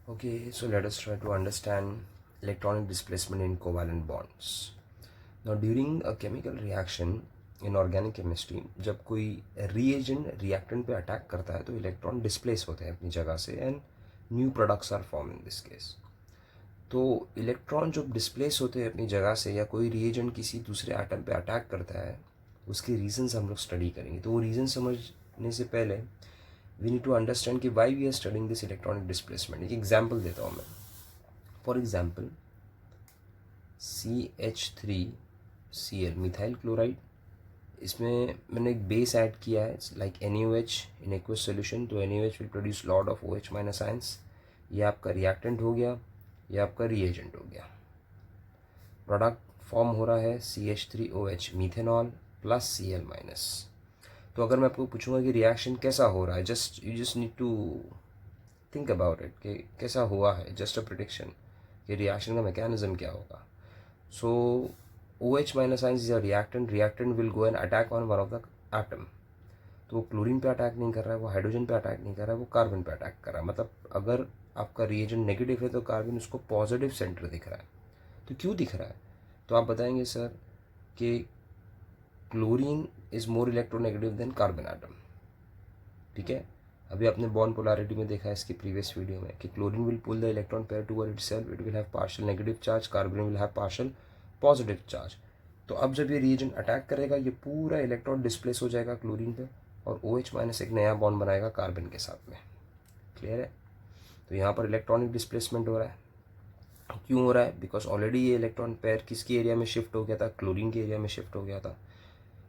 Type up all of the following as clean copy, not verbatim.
Okay, so let us try to understand electronic displacement in covalent bonds. Now, during a chemical reaction in organic chemistry, जब कोई reagent reactant पे attack करता है तो electron displace होते हैं अपनी जगह से and new products are form in this case. तो इलेक्ट्रॉन जब डिस्प्लेस होते हैं अपनी जगह से या कोई रिएजेंट किसी दूसरे एटम पे अटैक करता है, उसके रीजंस हम लोग स्टडी करेंगे. तो वो रीज़न समझने से पहले वी नीड टू अंडरस्टैंड कि why we are studying this electronic displacement. एक एग्जाम्पल देता हूँ मैं. For example CH3Cl methyl chloride. इसमें मैंने एक बेस ऐड किया है like NaOH in aqueous solution. तो NaOH will produce lot of OH minus ions. ये आपका रिएक्टेंट हो गया, ये आपका रिएजेंट हो गया. प्रोडक्ट फॉर्म हो रहा है CH3OH methanol plus Cl minus. तो अगर मैं आपको पूछूंगा कि रिएक्शन कैसा हो रहा है, you just need to think about it कि कैसा हुआ है, जस्ट अ प्रिडिक्शन कि रिएक्शन का मैकेनिज्म क्या होगा. So OH minus ions is a reactant will go and attack on one of the atom. तो वो क्लोरीन पे अटैक नहीं कर रहा है, वो हाइड्रोजन पे अटैक नहीं कर रहा है, वो कार्बन पे अटैक कर रहा है. मतलब अगर आपका रिएजेंट नेगेटिव है तो कार्बन उसको पॉजिटिव सेंटर दिख रहा है. तो क्यों दिख रहा है? तो आप बताएंगे सर कि chlorine is more electronegative than carbon atom. ठीक है, अभी आपने बॉन्ड पोलैरिटी में देखा है इसके प्रीवियस वीडियो में कि chlorine will pull the electron pair toward itself, it will have partial negative charge, carbon will have partial positive charge. तो अब जब ये रिएजेंट अटैक करेगा ये पूरा इलेक्ट्रॉन डिस्प्लेस हो जाएगा क्लोरीन पे और OH माइनस एक नया बॉन्ड बनाएगा कार्बन के साथ में. क्लियर है? तो यहाँ पर इलेक्ट्रॉनिक डिस्प्लेसमेंट हो रहा है. क्यों हो रहा है? बिकॉज ऑलरेडी ये इलेक्ट्रॉन पेयर किसकी एरिया में शिफ्ट हो गया था? क्लोरीन के एरिया में शिफ्ट हो गया था.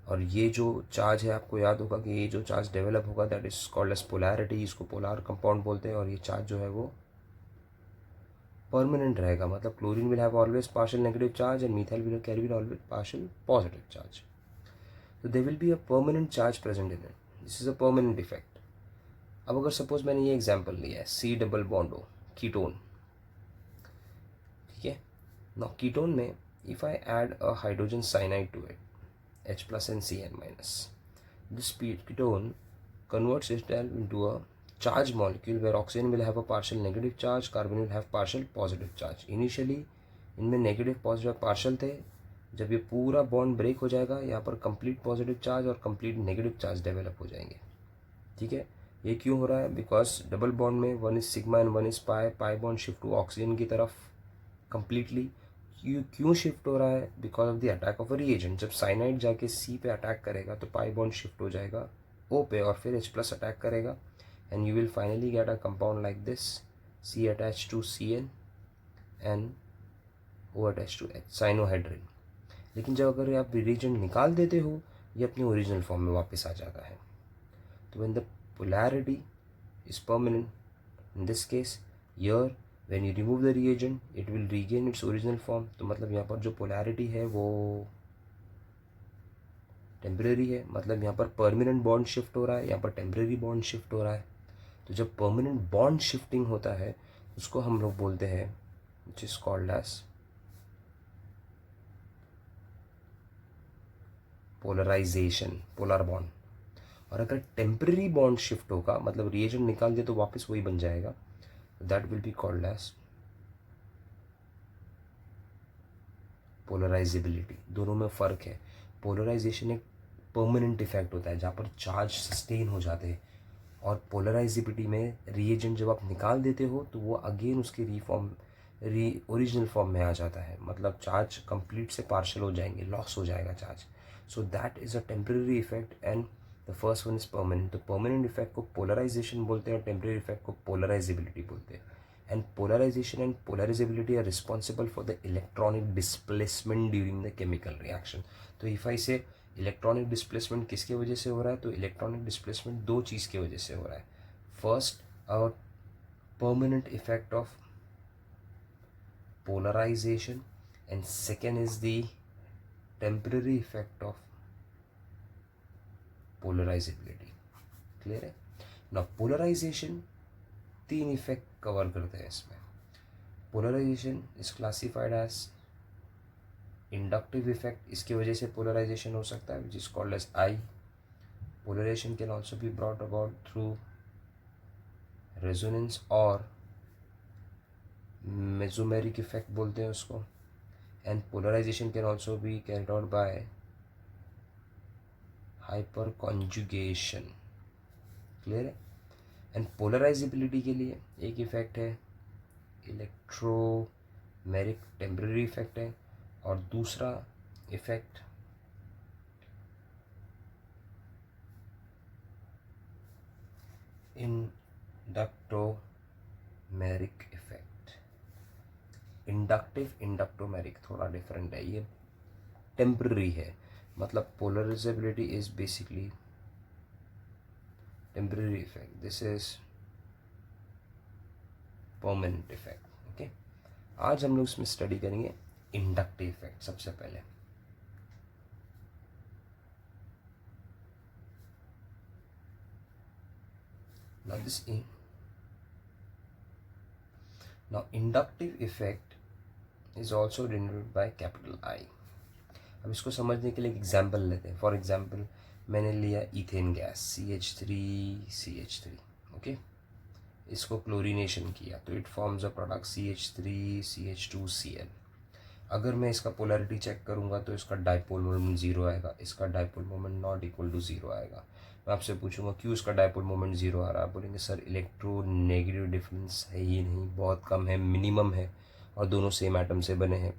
और ये जो चार्ज है आपको याद होगा कि ये जो चार्ज डेवलप होगा that is called as polarity. इसको पोलर कंपाउंड बोलते हैं. और ये चार्ज जो है वो परमानेंट रहेगा. मतलब chlorine will have always partial negative charge and methyl will carry always partial positive charge. तो they will be a permanent charge present in it. This is a permanent effect. अब अगर suppose मैंने ये example लिया है C double bond O ketone. ठीक है, now ketone में if I add a hydrogen cyanide to it H plus and Cn minus. This ketone converts itself into a charged molecule where oxygen will have a partial negative charge, carbon will have partial positive charge. Initially इनमें negative positive partial थे. जब ये पूरा bond break हो जाएगा यहाँ पर complete positive charge और कंप्लीट नेगेटिव चार्ज डेवलप हो जाएंगे. ठीक है, ये क्यों हो रहा है? बिकॉज डबल बॉन्ड में one is sigma and one is pi. Pi bond shift हुआ ऑक्सीजन की तरफ कंप्लीटली. क्यों शिफ्ट हो रहा है? Because of the attack of a reagent. जब साइनाइड जाके C पे अटैक करेगा तो पाई बॉन्ड शिफ्ट हो जाएगा O पे और फिर H प्लस अटैक करेगा and you will finally get a compound like this C attach to Cn and O attach to H, cyanohydrin. लेकिन जब अगर आप रिएजेंट निकाल देते हो ये अपने ओरिजिनल फॉर्म में वापस आ जाता है. तो when the polarity is permanent in this case here when you remove the reagent it will regain its original form. तो मतलब यहाँ पर जो polarity है वो टेम्परेरी है. मतलब यहाँ पर परमानेंट बॉन्ड शिफ्ट हो रहा है, यहाँ पर टेम्परेरी बॉन्ड शिफ्ट हो रहा है. तो जब परमानेंट बॉन्ड शिफ्टिंग होता है उसको हम लोग बोलते हैं which is called as polarisation, polar bond. और अगर टेम्परेरी बॉन्ड शिफ्ट होगा मतलब रिएजेंट निकाल दे तो वापस वही बन जाएगा. That will be called as polarisability. दोनों में फ़र्क है. पोलराइजेशन एक परमानेंट इफेक्ट होता है जहाँ पर चार्ज सस्टेन हो जाते हैं और पोलराइजेबिलिटी में रिएजेंट जब आप निकाल देते हो तो वो अगेन उसके ओरिजिनल फॉर्म में आ जाता है. मतलब चार्ज कंप्लीट से पार्शल हो जाएंगे, लॉस हो जाएगा charge. So that is a temporary effect and the first one is permanent. तो परमानेंट इफेक्ट को पोलराइजेशन बोलते हैं और टेम्परेरी इफेक्ट को पोलराइजेबिलिटी बोलते हैं. And polarization and polarizability are responsible for the electronic displacement during the chemical reaction. तो if I say electronic displacement किसके वजह से हो रहा है? तो इलेक्ट्रॉनिक डिस्प्लेसमेंट दो चीज़ की वजह से हो रहा है. First a permanent effect of polarisation and second is the temporary effect of polarisability. Clear है ना? पोलराइजेशन तीन इफेक्ट कवर करते हैं इसमें. Polarisation is classified as inductive effect. इसकी वजह से पोलराइजेशन हो सकता है which is called as I. Polarisation can also be brought about through resonance और मेसोमेरिक इफेक्ट बोलते हैं उसको। And polarisation can also be carried out by hyper conjugation. Clear है। एंड पोलराइजेबिलिटी के लिए एक इफेक्ट है इलेक्ट्रोमेरिक टेम्परेरी इफेक्ट है, और दूसरा effect inductomeric effect. Inductive inductomeric थोड़ा डिफरेंट है, ये टेम्पररी है, मतलब polarisability is basically temporary effect, this is permanent effect. Okay, आज हम लोग इसमें स्टडी करेंगे इंडक्टिव इफेक्ट सबसे पहले। Now inductive effect is also denoted by capital I. अब इसको समझने के लिए एक एग्जाम्पल लेते हैं। फॉर एग्जाम्पल मैंने लिया इथेन गैस CH3CH3, ओके, इसको क्लोरीनेशन किया तो it forms a product CH3CH2Cl। अगर मैं इसका पोलैरिटी चेक करूंगा तो इसका डाइपोल मोमेंट 0 आएगा, इसका dipole moment not equal to 0 आएगा। मैं आपसे पूछूंगा क्यों इसका डाइपोल मोमेंट 0 आ रहा है, आप बोलेंगे सर इलेक्ट्रोनेगेटिव डिफरेंस है ही नहीं, बहुत कम है, मिनिमम है, और दोनों सेम एटम से बने हैं।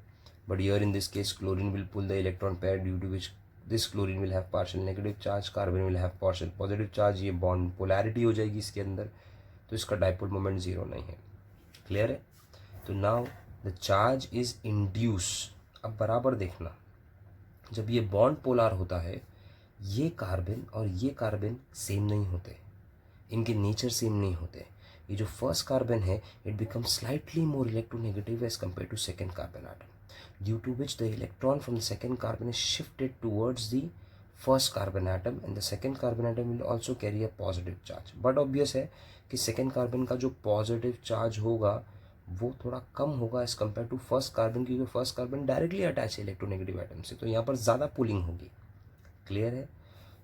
But here in this case chlorine will pull the electron pair due to which this chlorine will have partial negative charge, carbon will have partial positive charge, ये बॉन्ड पोलैरिटी हो जाएगी इसके अंदर, तो इसका डाइपोल मोमेंट 0 नहीं है। Clear है। तो now the charge is induce. अब बराबर देखना, जब ये बॉन्ड पोलार होता है, ये कार्बन और ये कार्बन सेम नहीं होते, इनके नेचर सेम नहीं होते। ये जो फर्स्ट कार्बन है it become slightly more electronegative as compare to second carbon atom, due to which the electron from the second carbon is shifted towards the first carbon atom, and the second carbon atom will also carry a positive charge. But obvious है कि second carbon का जो positive charge होगा वो थोड़ा कम होगा as compare to first carbon, क्योंकि फर्स्ट कार्बन डायरेक्टली अटैच है इलेक्ट्रोनेगेटिव एटम से, तो यहाँ पर ज़्यादा पुलिंग होगी। क्लियर है।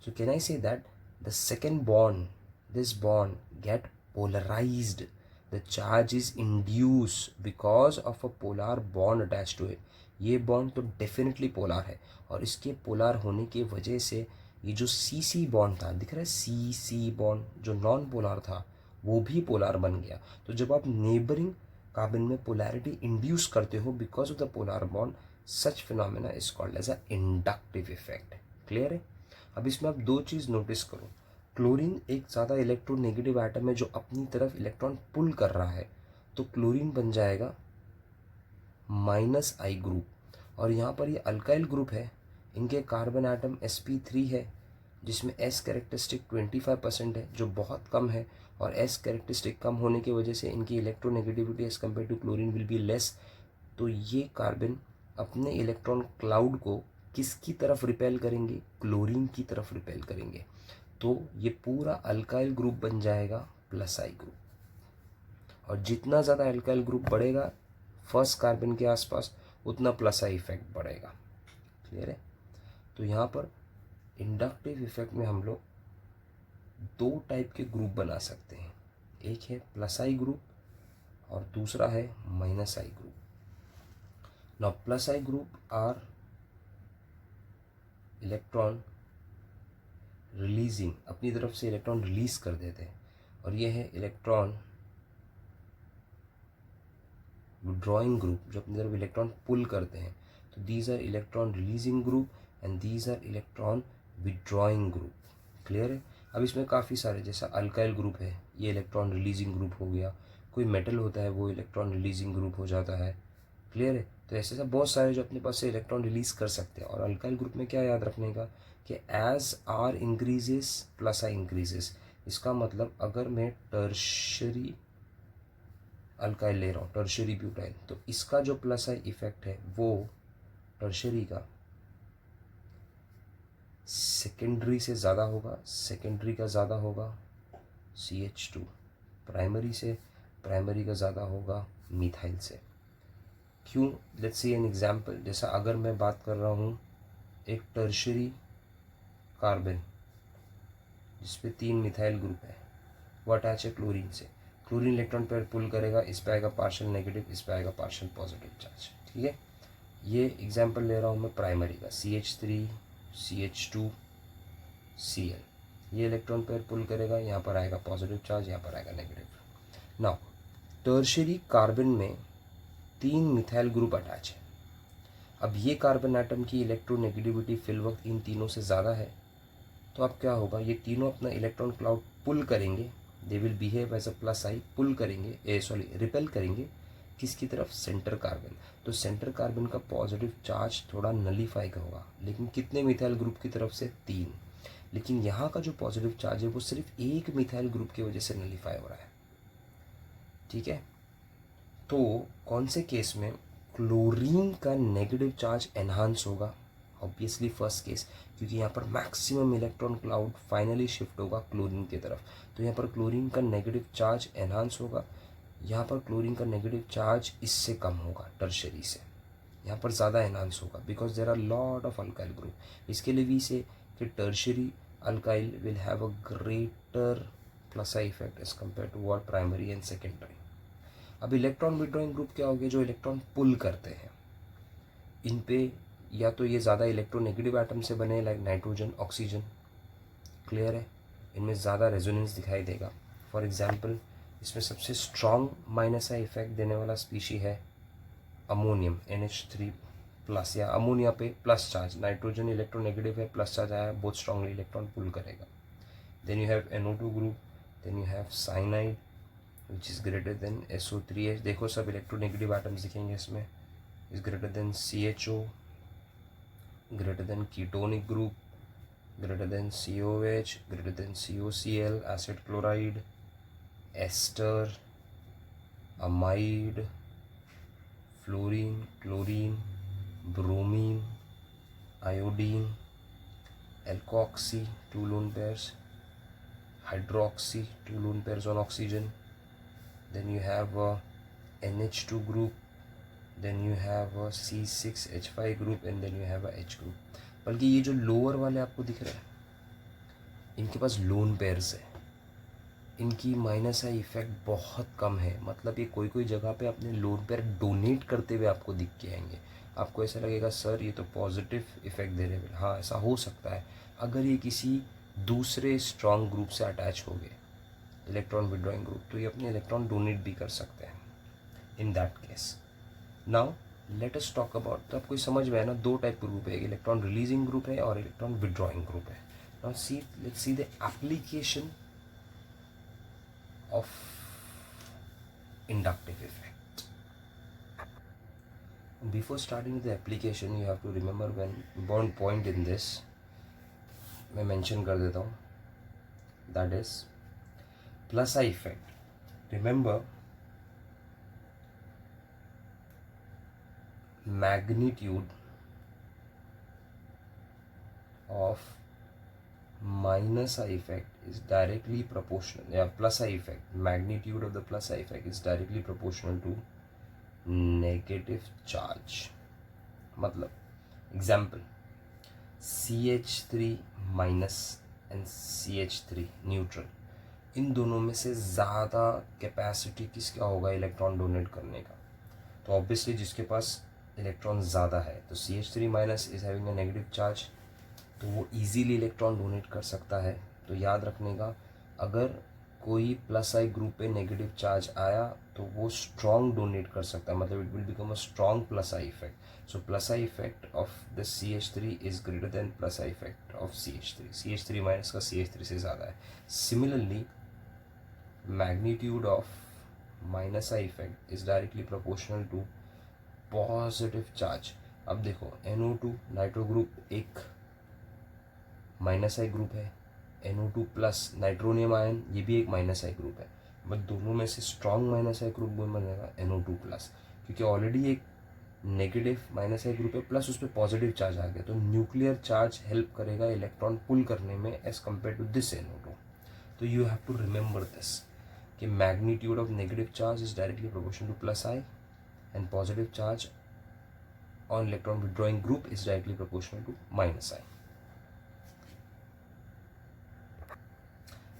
सो can I say that the second bond, this bond get polarised, the charge is induce because of a polar bond attach to it. ये bond तो डेफिनेटली पोलार है, और इसके पोलार होने की वजह से ये जो सी बॉन्ड था, दिख रहा है सी बॉन्ड जो नॉन पोलार था वो भी पोलार बन गया। तो जब आप नेबरिंग कार्बन में पोलैरिटी इंड्यूस करते हो because of the polar bond, such phenomena is called as a inductive effect. Clear है। अब इसमें आप दो चीज़ नोटिस करो, क्लोरीन एक ज़्यादा इलेक्ट्रोनेगेटिव एटम है जो अपनी तरफ इलेक्ट्रॉन पुल कर रहा है, तो क्लोरीन बन जाएगा -I ग्रुप, और यहाँ पर ये अल्काइल ग्रुप है, इनके कार्बन एटम sp3 है जिसमें S कैरेक्टरिस्टिक 25% है जो बहुत कम है, और S कैरेक्टरिस्टिक कम होने की वजह से इनकी electronegativity as compare to chlorine will be less. तो ये कार्बन अपने इलेक्ट्रॉन क्लाउड को किसकी तरफ रिपेल करेंगे, क्लोरीन की तरफ रिपेल करेंगे, तो ये पूरा अल्काइल ग्रुप बन जाएगा +I ग्रुप, और जितना ज़्यादा अल्काइल ग्रुप बढ़ेगा फर्स्ट कार्बन के आसपास उतना +I इफेक्ट बढ़ेगा। क्लियर है। तो यहाँ पर इंडक्टिव इफेक्ट में हम लोग दो टाइप के ग्रुप बना सकते हैं, एक है +I ग्रुप और दूसरा है -I group. Now +I group are electron releasing, अपनी तरफ से इलेक्ट्रॉन रिलीज कर देते हैं, और ये है इलेक्ट्रॉन विड्रॉइंग ग्रुप जो अपनी तरफ इलेक्ट्रॉन पुल करते हैं। तो these are electron releasing group and these are electron withdrawing group. Clear है। अब इसमें काफ़ी सारे, जैसा अल्काइल ग्रुप है ये इलेक्ट्रॉन रिलीजिंग ग्रुप हो गया, कोई मेटल होता है वो इलेक्ट्रॉन रिलीजिंग ग्रुप हो जाता है। क्लियर है। तो ऐसे सब बहुत सारे जो अपने पास से इलेक्ट्रॉन रिलीज कर सकते हैं। और अल्काइल ग्रुप में क्या याद रखने का कि as R increases +I increases, इसका मतलब अगर मैं टर्शरी अल्काइल ले रहा हूँ, टर्शरी ब्यूटाइल, तो इसका जो +I इफेक्ट है वो टर्शरी का सेकेंडरी से ज़्यादा होगा, सेकेंडरी का ज़्यादा होगा CH2, प्राइमरी से प्राइमरी का ज़्यादा होगा मिथाइल से। क्यों? लेट्स सी एन एग्जांपल, जैसा अगर मैं बात कर रहा हूँ एक टर्शरी कार्बन जिसपे 3 मिथाइल ग्रुप है, वो अटैच है क्लोरीन से, क्लोरीन इलेक्ट्रॉन पेयर पुल करेगा, इस पे आएगा पार्शियल नेगेटिव, इस पे आएगा पार्शियल पॉजिटिव चार्ज। ठीक है, ये एग्जांपल ले रहा हूँ मैं प्राइमरी का, CH3 CH2 Cl। ये इलेक्ट्रॉन पेयर पुल करेगा, यहाँ पर आएगा पॉजिटिव चार्ज, यहाँ पर आएगा नेगेटिव। नाउ टर्शियरी कार्बन में 3 मिथाइल ग्रुप अटैच है। अब ये कार्बन एटम की इलेक्ट्रोनेगेटिविटी फिल वक्त इन तीनों से ज़्यादा है, तो अब क्या होगा, ये तीनों अपना इलेक्ट्रॉन क्लाउड पुल करेंगे, they will behave as a plus I, pull करेंगे, रिपेल करेंगे किसकी तरफ, सेंटर कार्बन। तो सेंटर कार्बन का पॉजिटिव चार्ज थोड़ा नलीफाई का होगा, लेकिन कितने मिथाइल ग्रुप की तरफ से, 3। लेकिन यहाँ का जो पॉजिटिव चार्ज है वो सिर्फ एक मिथाइल ग्रुप की वजह से नलीफाई हो रहा है। ठीक है, तो कौन से केस में क्लोरीन का नेगेटिव चार्ज एनहांस होगा, ऑब्वियसली फर्स्ट केस, क्योंकि यहाँ पर maximum electron cloud finally shift होगा क्लोरीन की तरफ, तो यहाँ पर क्लोरीन का नेगेटिव चार्ज एनहांस होगा। यहाँ पर क्लोरीन का नेगेटिव चार्ज इससे कम होगा टर्शरी से, यहाँ पर ज़्यादा एनहांस होगा, because there are lot of alkyl group. इसके लिए भी से कि tertiary alkyl will have a greater plus I effect as compare to what primary and secondary. अब इलेक्ट्रॉन विड्रॉइंग ग्रुप क्या हो गया, जो इलेक्ट्रॉन पुल करते हैं, इन पे या तो ये ज़्यादा इलेक्ट्रोनेगेटिव एटम से बने, लाइक नाइट्रोजन ऑक्सीजन, क्लियर है, इनमें ज़्यादा रेजोनेंस दिखाई देगा। फॉर एग्जांपल इसमें सबसे स्ट्रॉन्ग माइनस आई इफेक्ट देने वाला स्पीशी है अमोनियम NH3 प्लस, या अमोनिया पे प्लस चार्ज, नाइट्रोजन इलेक्ट्रोनेगेटिव है, प्लस चार्ज आया, बहुत स्ट्रांगली इलेक्ट्रॉन पुल करेगा। Then you have NO2 group, then you have cyanide which is greater than SO3H। देखो सब इलेक्ट्रोनेगेटिव एटम्स दिखेंगे इसमें, is greater than CHO, greater than ketonic group, greater than COH, greater than COCl, acid chloride, ester, amide, fluorine, chlorine, bromine, iodine, alkoxy, 2 lone pairs, hydroxy, 2 lone pairs on oxygen. Then you have a NH2 group, then you have a C6H5 group, and then you have a H group। बल्कि ये जो lower वाले आपको दिख रहे हैं, इनके पास lone pairs है, इनकी माइनस आई इफेक्ट बहुत कम है। मतलब ये कोई कोई जगह पे अपने लोन पेयर डोनेट करते हुए आपको दिख के आएंगे, आपको ऐसा लगेगा सर ये तो पॉजिटिव इफेक्ट दे रहे हैं। हाँ, ऐसा हो सकता है अगर ये किसी दूसरे स्ट्रॉन्ग ग्रुप से अटैच हो गए, इलेक्ट्रॉन विड्रॉइंग ग्रुप, तो ये अपने इलेक्ट्रॉन डोनेट भी कर सकते हैं in that case. Now let us talk about, तो आपको समझ में है ना, 2 टाइप के ग्रुप है, इलेक्ट्रॉन रिलीजिंग ग्रुप है और इलेक्ट्रॉन विड्रॉइंग ग्रुप है। Now let's see the application of inductive effect. Before starting the application you have to remember one point in this, मैं मेंशन कर देता हूँ, that is plus I effect. Remember magnitude of minus I effect is directly proportional, plus I effect, magnitude of the plus I effect is directly proportional to negative charge। मतलब example CH3 minus and CH3 neutral, इन दोनों में से ज़्यादा capacity किसका होगा electron donate करने का, तो ऑब्वियसली जिसके पास इलेक्ट्रॉन ज़्यादा है, तो CH3 minus is having a negative charge, तो वो इजीली इलेक्ट्रॉन डोनेट कर सकता है। तो याद रखने का, अगर कोई प्लस आई ग्रुप पे नेगेटिव चार्ज आया तो वो स्ट्रॉन्ग डोनेट कर सकता है, मतलब it will become a strong plus I effect. So plus I effect of the CH3 is greater than plus I effect of CH3। CH3 minus का CH3 से ज़्यादा है। Similarly magnitude of minus I effect is directly proportional to positive charge. अब देखो NO2 nitro group एक minus I group है, NO2 plus nitronium ion ये भी एक माइनस आई ग्रुप है, बट दोनों में से स्ट्रॉन्ग माइनस आई ग्रुप बनेगा NO2 प्लस, क्योंकि ऑलरेडी एक नेगेटिव माइनस आई ग्रुप है प्लस उस पर पॉजिटिव चार्ज आ गया, तो न्यूक्लियर चार्ज हेल्प करेगा इलेक्ट्रॉन पुल करने में as compare to this NO2। तो you have to remember this कि magnitude of negative charge is directly proportional to plus I and positive charge on electron withdrawing group is directly proportional to minus I.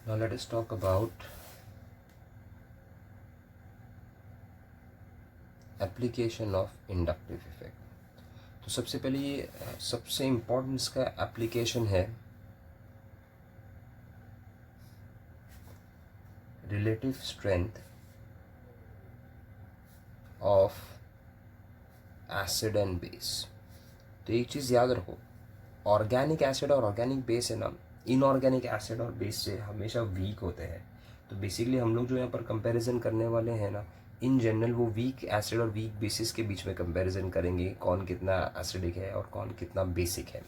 Now let us talk about application of inductive effect. तो सबसे पहले ये सबसे important इसका application है relative strength of acid and base. तो एक चीज़ याद रखो, ऑर्गेनिक एसिड और ऑर्गेनिक बेस है ना, इनऑर्गेनिक एसिड और बेस से हमेशा वीक होते हैं। तो बेसिकली हम लोग जो यहाँ पर कंपैरिजन करने वाले हैं ना, इन जनरल वो वीक एसिड और वीक बेसिस के बीच में कंपैरिजन करेंगे, कौन कितना एसिडिक है और कौन कितना बेसिक है।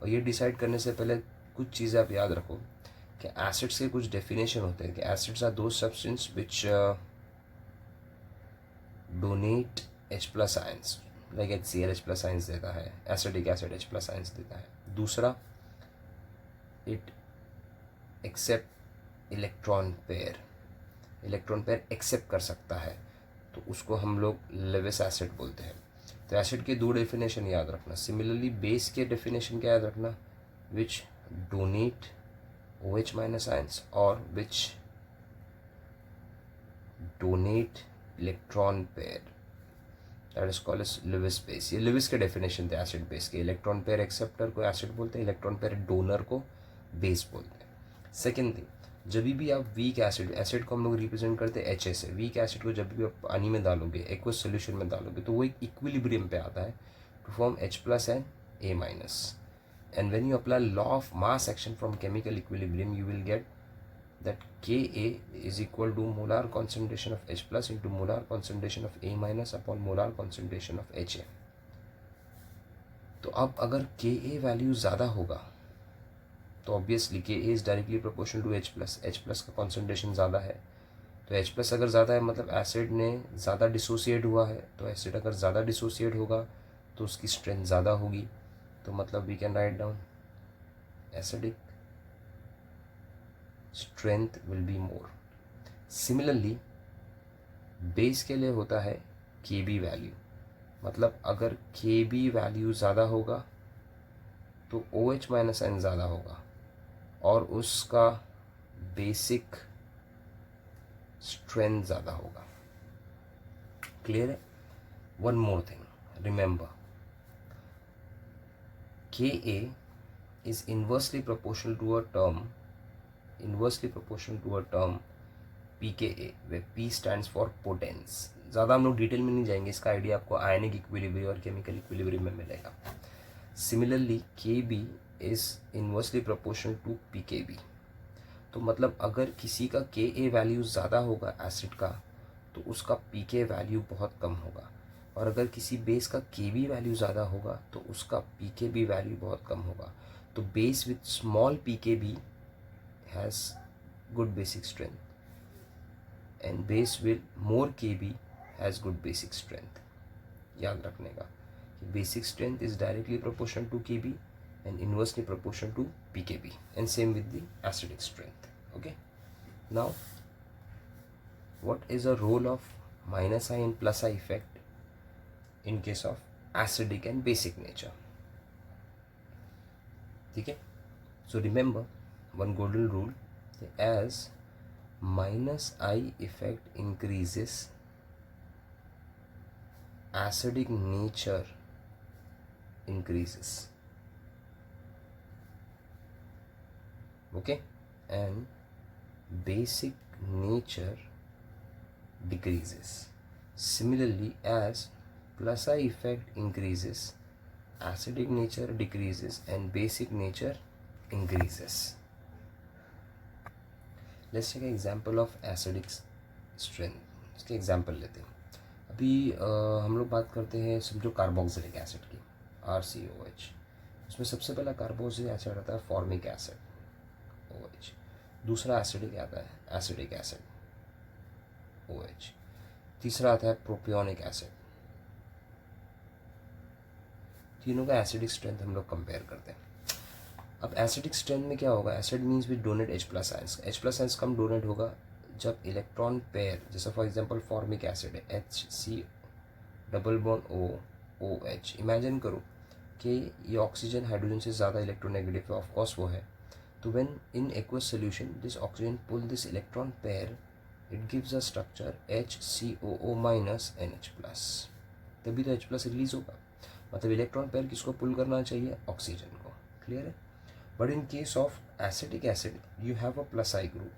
और ये डिसाइड करने से पहले कुछ चीज़ें आप याद रखो कि एसिड्स के कुछ डेफिनेशन होते हैं कि acids are those substances which donate H plus ions, like HCl H plus ions देता है, acidic acid H plus ions देता है। दूसरा, it accept electron pair accept कर सकता है, तो उसको हम लोग लेविस एसिड बोलते हैं। तो एसिड के दो डेफिनेशन याद रखना। सिमिलरली बेस के डेफिनेशन क्या याद रखना, which donate OH minus ions और which donate electron pair, that is called as Lewis base. ये लेविस के डेफिनेशन थे एसिड बेस के। इलेक्ट्रॉन पेयर एक्सेप्टर को एसिड बोलते हैं, इलेक्ट्रॉन पेयर डोनर को बेस बोलते हैं। सेकेंड थिंग, जब भी आप वीक एसिड को हम लोग रिप्रेजेंट करते हैं HA से। वीक एसिड को जब भी आप पानी में डालोगे, एक्वस सोल्यूशन में डालोगे, तो वो एक इक्विलिब्रियम पे आता है to form H plus and A minus. And when you apply law of mass action from chemical equilibrium, you will get that Ka is equal to molar concentration of H plus into molar concentration of A minus upon molar concentration of HA। तो अब अगर Ka value ज़्यादा होगा तो obviously Ka is directly proportional to H plus का concentration ज़्यादा है। तो H प्लस अगर ज़्यादा है मतलब एसिड ने ज़्यादा डिसोसिएट हुआ है। तो एसिड अगर ज़्यादा डिसोसिएट होगा तो उसकी स्ट्रेंथ ज़्यादा होगी। तो मतलब we can write down acidic strength will be more. Similarly base के लिए होता है Kb वैल्यू, मतलब अगर Kb वैल्यू ज़्यादा होगा तो OH माइनस आयन ज़्यादा होगा और उसका बेसिक स्ट्रेंथ ज़्यादा होगा। क्लियर है? One more thing, remember Ka is inversely proportional to a term pKa, where P stands for potence। ज़्यादा हम लोग डिटेल में नहीं जाएंगे, इसका आइडिया आपको आयनिक इक्विलिब्रियम और केमिकल इक्विलिब्रियम में मिलेगा। Similarly Kb is inversely proportional to Pkb। तो मतलब अगर किसी का Ka वैल्यू ज़्यादा होगा एसिड का तो उसका Pk वैल्यू बहुत कम होगा, और अगर किसी बेस का Kb वैल्यू ज़्यादा होगा तो उसका Pkb वैल्यू बहुत कम होगा। तो base with small Pkb has good basic strength and base with more Kb has good basic strength. याद रखने का कि basic strength is directly proportional to Kb and inversely proportional to Pkb, and same with the acidic strength. Okay, now what is the role of minus I and plus I effect in case of acidic and basic nature? ठीक है, so remember one golden rule, as minus I effect increases, acidic nature increases, okay, and basic nature decreases. Similarly, as plus I effect increases, acidic nature decreases and basic nature increases. Let's take an example of acidic strength. इसके example लेते हैं। अभी हम लोग बात करते हैं, समझो कार्बोक्सिलिक एसिड की, RCOH। उसमें सबसे पहला कार्बोक्सिलिक एसिड आता है फॉर्मिक एसिड OH। दूसरा एसिडिक आता है एसिडिक एसिड OH। तीसरा आता है प्रोपियोनिक एसिड। तीनों का एसिडिक स्ट्रेंथ हम लोग कंपेयर करते हैं। अब एसिडिक स्ट्रेंथ में क्या होगा, acid means with donate H plus ions. H plus ions come donate होगा जब इलेक्ट्रॉन पेयर, जैसे फॉर एग्जांपल फॉर्मिक एसिड है HC double bond O OH। Imagine करो कि ये ऑक्सीजन हाइड्रोजन से ज़्यादा इलेक्ट्रोनेगेटिव है, ऑफ कोर्स वो है। तो when in aqueous solution this oxygen pull this electron pair, it gives a structure HCOO minus NH plus। तभी तो H प्लस रिलीज होगा। मतलब इलेक्ट्रॉन पेयर किसको पुल करना चाहिए? ऑक्सीजन को। क्लियर है? But in case of acetic acid you have a plus I group,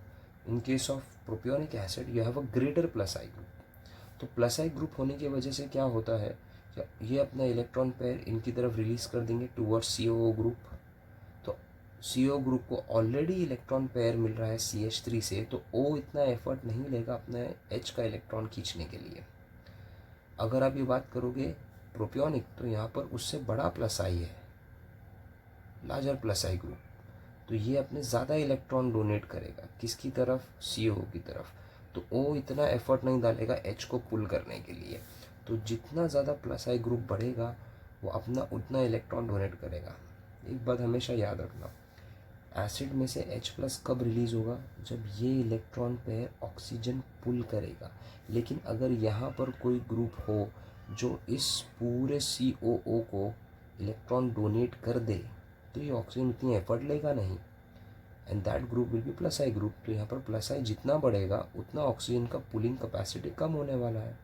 in case of propionic acid you have a greater plus I group. तो plus I group होने की वजह से क्या होता है, ये अपना इलेक्ट्रॉन पेयर इनकी तरफ रिलीज कर देंगे टूवर्ड्स COO ग्रुप। तो CO ग्रुप को ऑलरेडी इलेक्ट्रॉन पेयर मिल रहा है CH3 से, तो O इतना एफर्ट नहीं लेगा अपने H का इलेक्ट्रॉन खींचने के लिए। अगर आप ये बात करोगे प्रोपियोनिक, तो यहाँ पर उससे बड़ा प्लस आई है, लार्जर प्लस आई ग्रुप, तो ये अपने ज़्यादा इलेक्ट्रॉन डोनेट करेगा किसकी तरफ? CO की तरफ। तो O इतना एफर्ट नहीं डालेगा H को पुल करने के लिए। तो जितना ज़्यादा प्लस आई ग्रुप बढ़ेगा वो अपना उतना इलेक्ट्रॉन डोनेट करेगा। एक बात हमेशा याद रखना, एसिड में से H प्लस कब रिलीज़ होगा? जब ये इलेक्ट्रॉन पेयर ऑक्सीजन पुल करेगा। लेकिन अगर यहाँ पर कोई ग्रुप हो जो इस पूरे COO को इलेक्ट्रॉन डोनेट कर दे, तो ये ऑक्सीजन उतनी एफर्ट लेगा नहीं, and that group will be plus I group. तो यहाँ पर प्लस आई जितना बढ़ेगा उतना ऑक्सीजन का पुलिंग कैपेसिटी कम होने वाला है,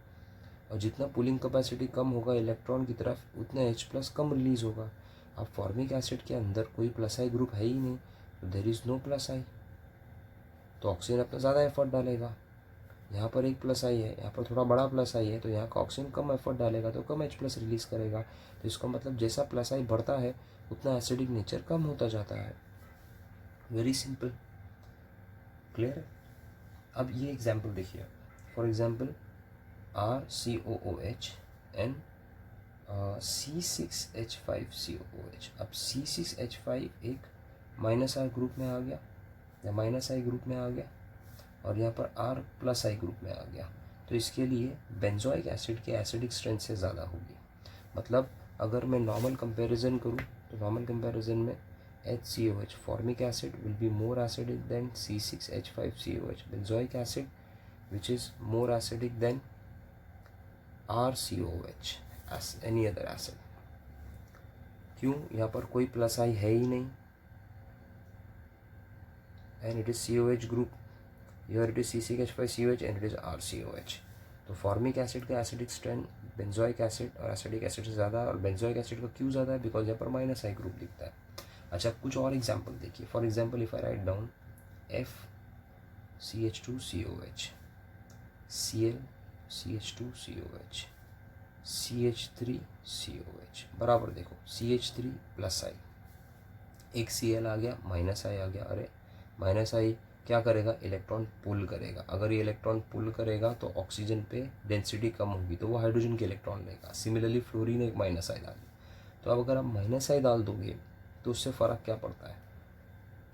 और जितना पुलिंग कैपेसिटी कम होगा इलेक्ट्रॉन की तरफ, उतना H प्लस कम रिलीज़ होगा। अब फॉर्मिक एसिड के अंदर कोई प्लस आई ग्रुप है ही नहीं, तो there is no plus I, तो ऑक्सीजन अपना ज़्यादा एफर्ट डालेगा। यहाँ पर एक प्लस आई है, यहाँ पर थोड़ा बड़ा प्लस आई है, तो यहाँ का ऑक्सीजन कम एफर्ट डालेगा तो कम H प्लस रिलीज़ करेगा। तो इसका मतलब जैसा प्लस आई बढ़ता है उतना एसिडिक नेचर कम होता जाता है। Very simple. क्लियर है? अब ये एग्जाम्पल देखिए, for example RCOOH and C6H5COOH। अब C6H5 एक माइनस आर ग्रुप में आ गया या माइनस आई ग्रुप में आ गया, और यहाँ पर R प्लस आई ग्रुप में आ गया। तो इसके लिए बेंजोइक एसिड की एसिडिक स्ट्रेंथ से ज़्यादा होगी। मतलब अगर मैं नॉर्मल कंपैरिजन करूँ तो नॉर्मल कंपैरिजन में HCOH formic acid will be more acidic then C6H5COH benzoic acid which is more acidic then RCOH as any other acid। क्यों? यहाँ पर कोई प्लस आई है ही नहीं, and it is COH group, here it is C6H5COH and it is RCOH। तो formic acid का acidic strength benzoic acid और acidic acid से ज़्यादा, और बेंजोइक एसिड का क्यों ज़्यादा है? बिकॉज यहाँ पर माइनस आई ग्रुप दिखता है। अच्छा, कुछ और एग्जाम्पल देखिए। For example if I write down FCH2COH, ClCH2COH, CH3COH बराबर देखो CH3 प्लस आई, एक Cl आ गया, माइनस आई आ गया। अरे माइनस आई क्या करेगा? इलेक्ट्रॉन पुल करेगा। अगर ये इलेक्ट्रॉन पुल करेगा तो ऑक्सीजन पे डेंसिटी कम होगी, तो वो हाइड्रोजन के इलेक्ट्रॉन लेगा। सिमिलरली फ्लोरीन एक माइनस आई डाली, तो अब अगर आप माइनस आई डाल दोगे तो उससे फ़र्क क्या पड़ता है?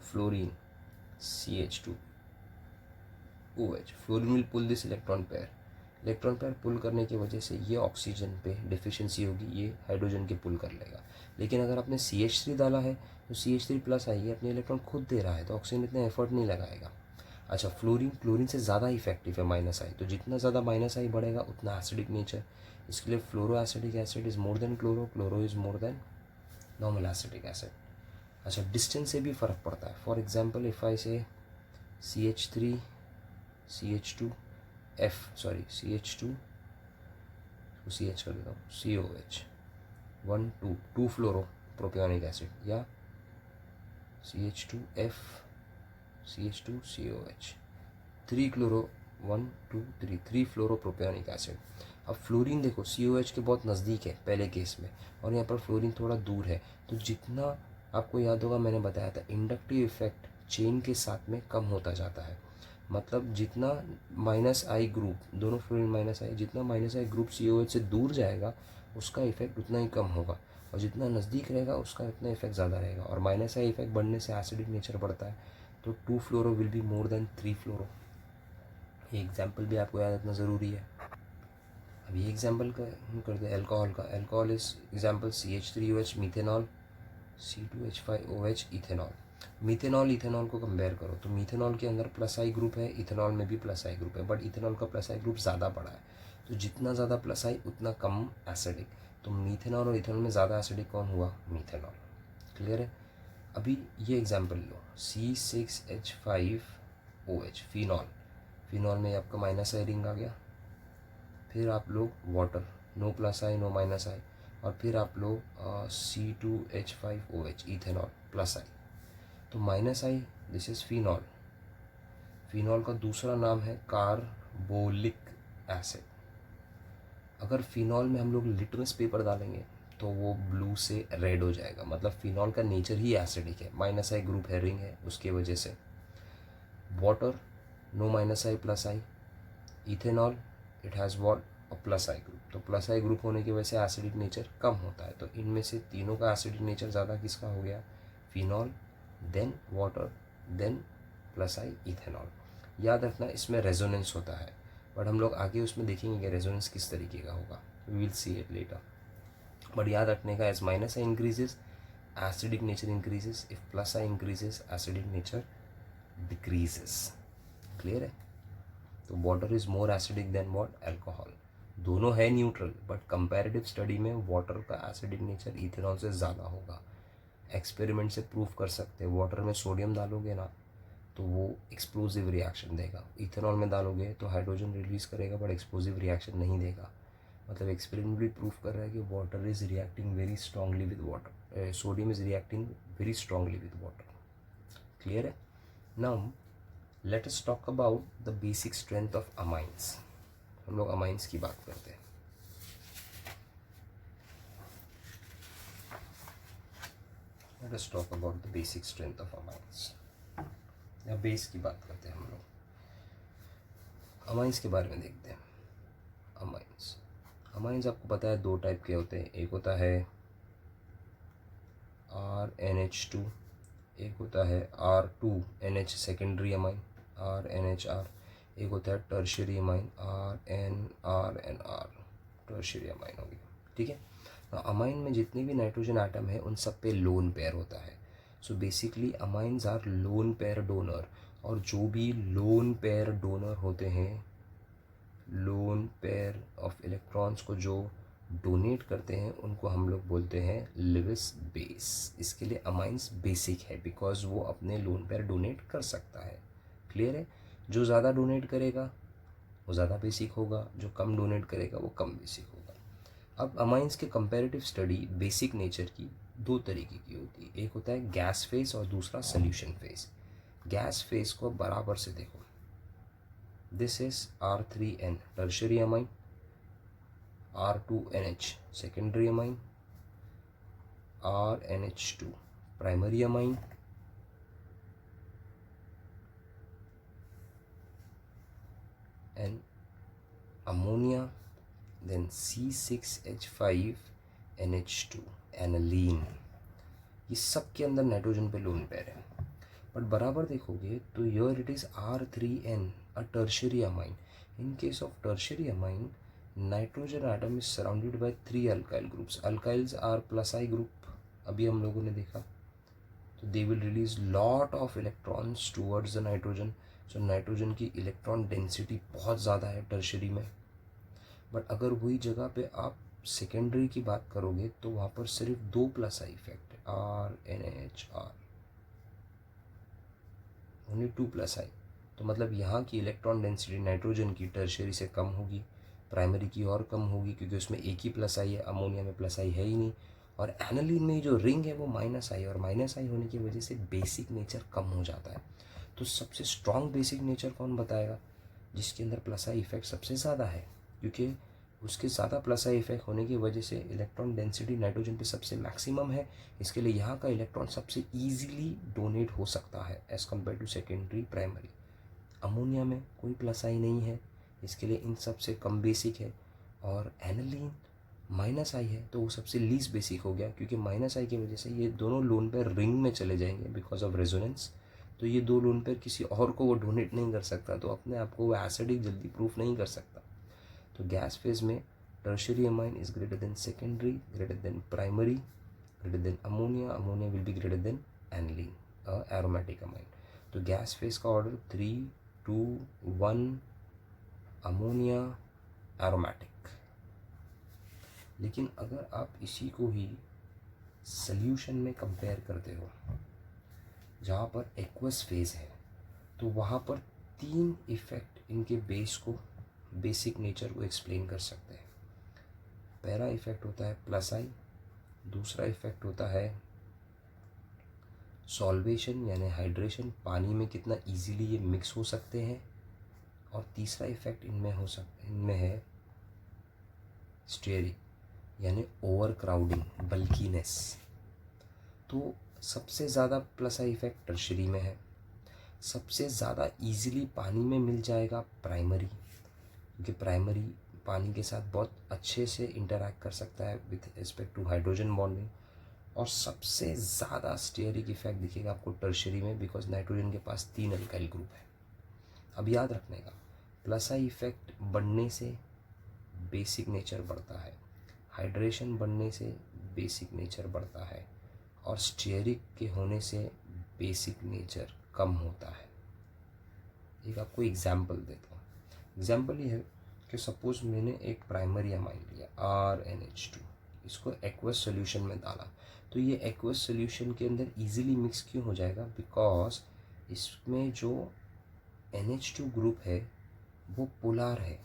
Fluorine CH2OH, fluorine will pull this electron pair. Electron pair pull करने की वजह से ये ऑक्सीजन पे डिफिशिएंसी होगी, ये हाइड्रोजन के पुल कर लेगा। लेकिन अगर आपने CH3 डाला है तो CH3 प्लस आई अपने इलेक्ट्रॉन खुद दे रहा है, तो ऑक्सीजन इतना एफर्ट नहीं लगाएगा। अच्छा, फ्लोरीन से ज़्यादा इफेक्टिव है माइनस आई, तो जितना ज़्यादा माइनस आई बढ़ेगा उतना एसिडिक नेचर। इसके लिए fluoro acidic acid is more than chloro, chloro is more than normal acidic acid. अच्छा, डिस्टेंस से भी फ़र्क पड़ता है। फॉर एग्जाम्पल इफ़ आई से CH3 CH2 CH2 CH कर देता हूँ COH 1 2 2 फ्लोरो प्रोपियोनिक एसिड, या CH2F CH2 COH 3 क्लोरो 1 2 3 3 फ्लोरो प्रोपियोनिक एसिड। अब फ्लोरीन देखो COH के बहुत नज़दीक है पहले केस में, और यहाँ पर फ्लोरीन थोड़ा दूर है। तो जितना आपको याद होगा मैंने बताया था इंडक्टिव इफेक्ट चेन के साथ में कम होता जाता है। मतलब जितना माइनस आई ग्रुप, दोनों फ्लोरीन माइनस आई, जितना माइनस आई ग्रुप COH से दूर जाएगा उसका इफेक्ट उतना ही कम होगा, और जितना नज़दीक रहेगा उसका उतना इफेक्ट ज़्यादा रहेगा। और माइनस आई इफेक्ट बढ़ने से एसिडिक नेचर बढ़ता है, तो 2 फ्लोरो विल बी मोर देन 3 फ्लोरो। ये एग्जाम्पल भी आपको याद रखना ज़रूरी है। अब ये एग्जाम्पल करते हैं अल्कोहल का। Alcohol is example CH3OH methanol, C2H5OH ethanol. Methanol ethanol को कंपेयर करो तो मीथेनॉल के अंदर प्लस आई ग्रुप है, इथेनॉल में भी प्लस आई ग्रुप है, बट इथेनॉल का प्लस आई ग्रुप ज़्यादा बड़ा है। तो जितना ज़्यादा प्लस आई उतना कम एसिडिक। तो मीथेनॉल और इथेनॉल में ज़्यादा एसिडिक कौन हुआ? मीथेनॉल। क्लियर है? अभी ये एग्जाम्पल लो C6H5OH फिनॉल। फिनॉल में आपका माइनस आई रिंग आ गया। फिर आप लोग water, no plus I no minus I, और फिर आप लो C2H5OH इथेनॉल प्लस आई, तो minus I this is phenol. Phenol का दूसरा नाम है कार्बोलिक एसिड। अगर फिनॉल में हम लोग लिटमस पेपर डालेंगे तो वो ब्लू से रेड हो जाएगा, मतलब फिनॉल का नेचर ही एसिडिक है, माइनस आई ग्रुप है, रिंग है, उसके वजह से। Water no minus I plus I, ethanol it has what और प्लस आई ग्रुप, तो प्लस आई ग्रुप होने की वजह से एसिडिक नेचर कम होता है। तो इनमें से तीनों का एसिडिक नेचर ज़्यादा किसका हो गया? Phenol, then water, then plus I ethanol. याद रखना इसमें रेजोनेंस होता है, बट हम लोग आगे उसमें देखेंगे कि रेजोनेंस किस तरीके का होगा, we will see it later. But याद रखने का, as minus I increases acidic nature increases, if plus I increases acidic nature decreases. Clear है? तो water is more acidic than what? Alcohol. दोनों है न्यूट्रल, बट कंपैरेटिव स्टडी में water का acidic nature ethanol से ज़्यादा होगा। एक्सपेरिमेंट से प्रूव कर सकते हैं, वाटर में सोडियम डालोगे ना तो वो एक्सप्लोजिव रिएक्शन देगा, इथेनॉल में डालोगे तो हाइड्रोजन रिलीज करेगा बट एक्सप्लोजिव रिएक्शन नहीं देगा। मतलब एक्सपेरिमेंट भी प्रूव कर रहा है कि water is reacting very strongly with water, sodium is reacting very strongly with water. Clear है? Now let us talk about the basic strength of amines. हम लोग अमाइंस की बात करते हैं। Let us talk about the basic strength of amines, या base की बात करते हैं हम लोग। अमाइंस के बारे में देखते हैं। अमाइंस अमाइंस आपको पता है दो टाइप के होते हैं, एक होता है RNH2, एक होता है R2NH सेकेंडरी अमाइन RNHR, एक होता है tertiary amine RNR tertiary amine हो गया। ठीक है? अमाइन में जितने भी नाइट्रोजन आइटम है उन सब पे लोन पेयर होता है। So basically amines are lone pair donor, और जो भी लोन पेयर डोनर होते हैं, लोन पेयर ऑफ इलेक्ट्रॉन्स को जो डोनेट करते हैं, उनको हम लोग बोलते हैं लिविस बेस। इसके लिए अमाइंस बेसिक है बिकॉज वो अपने लोन पेयर डोनेट कर सकता है। क्लियर है? जो ज़्यादा डोनेट करेगा वो ज़्यादा बेसिक होगा, जो कम डोनेट करेगा वो कम बेसिक होगा। अब अमाइंस के कंपैरेटिव स्टडी बेसिक नेचर की दो तरीके की होती है, एक होता है गैस फेज और दूसरा सोल्यूशन फेज। गैस फेज को बराबर से देखो, this is R3N tertiary amine, R2NH secondary amine, RNH2 primary amine, and ammonia, then C6H5NH2 aniline. ये सब के अंदर नाइट्रोजन पे लोन पेयर है, बट बराबर देखोगे तो यर it is R3N a tertiary amine. In case of tertiary amine, nitrogen atom is surrounded by 3 alkyl groups. Alkyls are plus I group, अभी हम लोगों ने देखा, तो they will release lot of electrons towards the nitrogen. So nitrogen की electron density बहुत ज़्यादा है टर्शियरी में। बट अगर वही जगह पे आप सेकेंडरी की बात करोगे तो वहाँ पर सिर्फ 2 प्लस आई इफेक्ट है, RNHR, ओनली 2 प्लस आई। तो मतलब यहाँ की इलेक्ट्रॉन डेंसिटी नाइट्रोजन की टर्शियरी से कम होगी, प्राइमरी की और कम होगी, क्योंकि उसमें एक ही प्लस आई है, अमोनिया में प्लस आई है ही नहीं। और एनालिन में जो रिंग है वो माइनस आई, और माइनस आई होने की वजह से बेसिक नेचर कम हो जाता है। तो सबसे स्ट्रॉन्ग बेसिक नेचर कौन बताएगा? जिसके अंदर प्लस आई इफेक्ट सबसे ज़्यादा है, क्योंकि उसके ज़्यादा प्लस आई इफेक्ट होने की वजह से इलेक्ट्रॉन डेंसिटी नाइट्रोजन पे सबसे मैक्सिमम है। इसके लिए यहाँ का इलेक्ट्रॉन सबसे ईजिली डोनेट हो सकता है as compared to secondary primary. Ammonia में कोई प्लस आई नहीं है, इसके लिए इन सब से कम बेसिक है। और एनालिन माइनस आई है तो वो सबसे लीस्ट बेसिक हो गया, क्योंकि माइनस आई की वजह से ये दोनों लोन पेयर रिंग में चले जाएंगे बिकॉज ऑफ रेजोनेंस। तो ये दो लोन पेयर किसी और को वो डोनेट नहीं कर सकता, तो अपने आप को वो एसिडिक जल्दी प्रूफ नहीं कर सकता। तो गैस फेज में tertiary amine is greater then secondary, greater than primary, greater than ammonia, ammonia will be greater than aniline, aromatic amine. तो गैस फेज का ऑर्डर 3, 2, 1, अमोनिया, एरोमेटिक। लेकिन अगर आप इसी को ही सल्यूशन में कंपेयर करते हो जहाँ पर एक्वस फेज है, तो वहाँ पर 3 इफेक्ट इनके बेस को, बेसिक नेचर को एक्सप्लेन कर सकते हैं। पहला इफेक्ट होता है प्लस आई, दूसरा इफेक्ट होता है सॉल्वेशन यानी हाइड्रेशन, पानी में कितना इजीली ये मिक्स हो सकते हैं, और तीसरा इफेक्ट इनमें है स्टीयरिंग यानी ओवर क्राउडिंग, बल्कीनेस। तो सबसे ज़्यादा प्लस आई इफेक्ट टर्शरी में है, सबसे ज़्यादा इजीली पानी में मिल जाएगा प्राइमरी, क्योंकि प्राइमरी पानी के साथ बहुत अच्छे से इंटरैक्ट कर सकता है with respect to hydrogen bonding, और सबसे ज़्यादा स्टीयरिक इफेक्ट दिखेगा आपको टर्शरी में, बिकॉज नाइट्रोजन के पास 3 अल्काइल ग्रुप है। अब याद रखने का, प्लस आई इफेक्ट बढ़ने से बेसिक नेचर बढ़ता है, हाइड्रेशन बढ़ने से बेसिक नेचर बढ़ता है, और स्टीयरिक के होने से बेसिक नेचर कम होता है। एक आपको एग्जाम्पल देता हूँ। एग्जाम्पल ये है कि सपोज मैंने एक प्राइमरी अमाइन लिया RnH2, इसको एक्वस सोल्यूशन में डाला, तो ये एक्वस सोल्यूशन के अंदर इजीली मिक्स क्यों हो जाएगा? बिकॉज इसमें जो NH2 ग्रुप है वो पोलार है,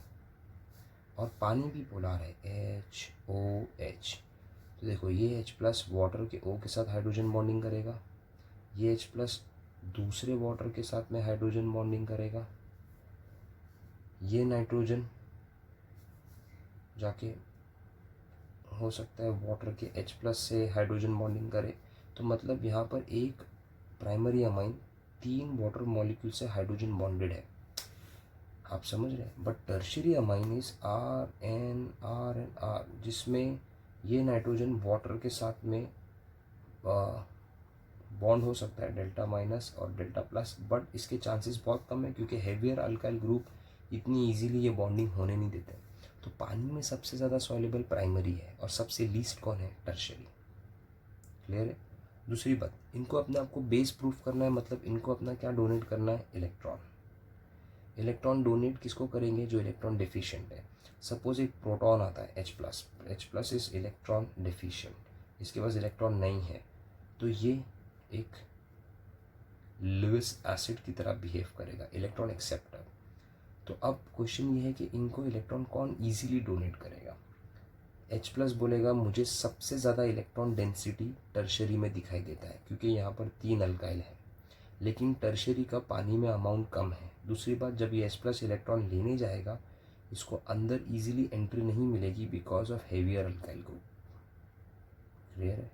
और पानी भी पोलार है, HOH। तो देखो ये H प्लस वाटर के O के साथ हाइड्रोजन बॉन्डिंग करेगा, ये H प्लस दूसरे वाटर के साथ में हाइड्रोजन बॉन्डिंग करेगा, ये नाइट्रोजन जाके हो सकता है वाटर के H प्लस से हाइड्रोजन बॉन्डिंग करे। तो मतलब यहाँ पर एक प्राइमरी अमाइन 3 वाटर मॉलिक्यूल से हाइड्रोजन बॉन्डेड है, आप समझ रहे हैं। But tertiary amine is R, जिसमें ये नाइट्रोजन वाटर के साथ में बॉन्ड हो सकता है डेल्टा माइनस और डेल्टा प्लस, बट इसके चांसेस बहुत कम है, क्योंकि हेवियर अल्काइल ग्रुप इतनी इजीली ये बॉन्डिंग होने नहीं देते। तो पानी में सबसे ज़्यादा सॉल्युबल प्राइमरी है, और सबसे लीस्ट कौन है? टर्शियरी। क्लियर है? दूसरी बात, इनको अपने आप को बेस प्रूफ करना है, मतलब इनको अपना क्या डोनेट करना है? इलेक्ट्रॉन। इलेक्ट्रॉन डोनेट किसको करेंगे? जो इलेक्ट्रॉन डेफिशिएंट है। सपोज एक प्रोटॉन आता है H plus is electron deficient, इसके पास इलेक्ट्रॉन नहीं है, तो ये एक लुईस एसिड की तरह बिहेव करेगा, इलेक्ट्रॉन एक्सेप्टर। तो अब क्वेश्चन ये है कि इनको इलेक्ट्रॉन कौन इजीली डोनेट करेगा? H प्लस बोलेगा मुझे सबसे ज़्यादा इलेक्ट्रॉन डेंसिटी टर्शरी में दिखाई देता है, क्योंकि यहाँ पर 3 अल्काइल है, लेकिन टर्शरी का पानी में अमाउंट कम है। दूसरी बात, जब ये H प्लस इलेक्ट्रॉन लेने जाएगा, इसको अंदर इजीली एंट्री नहीं मिलेगी because of heavier alkyl group. Clear है?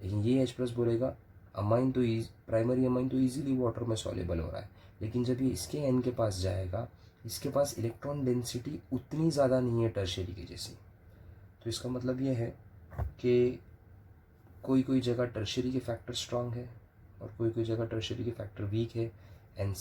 लेकिन ये H प्लस बोलेगा अमाइन तो प्राइमरी अमाइन तो इजीली वाटर में सॉल्युबल हो रहा है, लेकिन जब ये इसके N के पास जाएगा, इसके पास इलेक्ट्रॉन डेंसिटी उतनी ज़्यादा नहीं है टर्शरी की जैसी। तो इसका मतलब ये है कि कोई कोई जगह टर्शरी के फैक्टर स्ट्रांग है, और कोई कोई जगह टर्शरी के फैक्टर वीक है, एंड